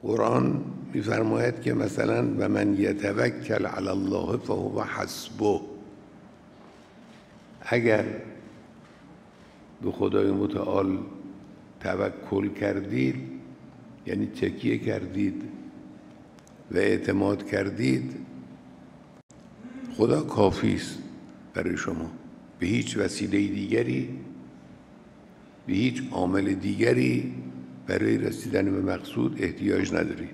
قرآن می‌فرماید که مثلا و من یتوکل علی الله فهو حسبه، اگر به خدای متعال توکل کردید، یعنی تکیه کردید و اعتماد کردید، خدا کافی است برای شما. به هیچ وسیله دیگری، به هیچ عامل دیگری برای رسیدن به مقصود احتیاج نداری.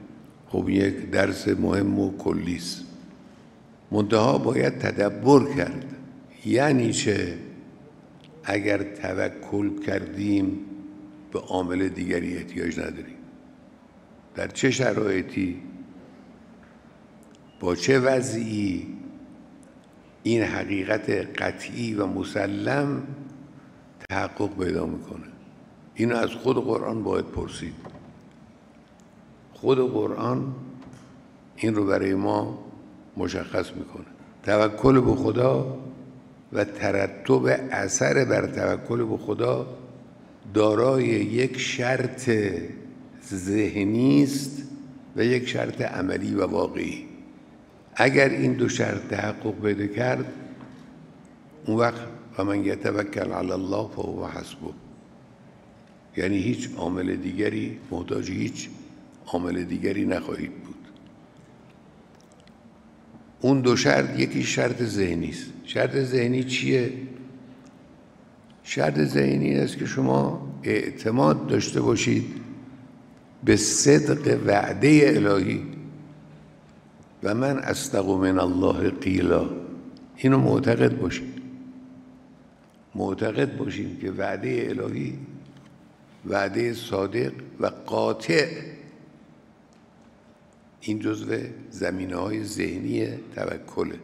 خب یک درس مهم و کلی است. منتها باید تدبر کرد. یعنی چه اگر توکل کردیم به عامل دیگری احتیاج نداریم؟ در چه شرایطی، با چه وضعی این حقیقت قطعی و مسلم تحقق پیدا میکنه؟ اینو از خود قرآن باید پرسید. خود قرآن این رو برای ما مشخص میکنه. توکل به خدا و ترتب اثر بر توکل به خدا دارای یک شرط ذهنی است و یک شرط عملی و واقعی. اگر این دو شرط تحقق پیدا کرد، اون وقت و من یتوکل علی الله فهو حسبه، یعنی هیچ عامل دیگری، محتاج هیچ عامل دیگری نخواهید بود. اون دو شرط، یکی شرط ذهنی است. شرط ذهنی چیه؟ شرط ذهنی است که شما اعتماد داشته باشید به صدق وعده الهی. و من اصدق من الله قیلا، اینو معتقد باشید. معتقد باشید که وعده الهی وعده صادق و قاطع، این جزو زمینه‌های ذهنی توکله.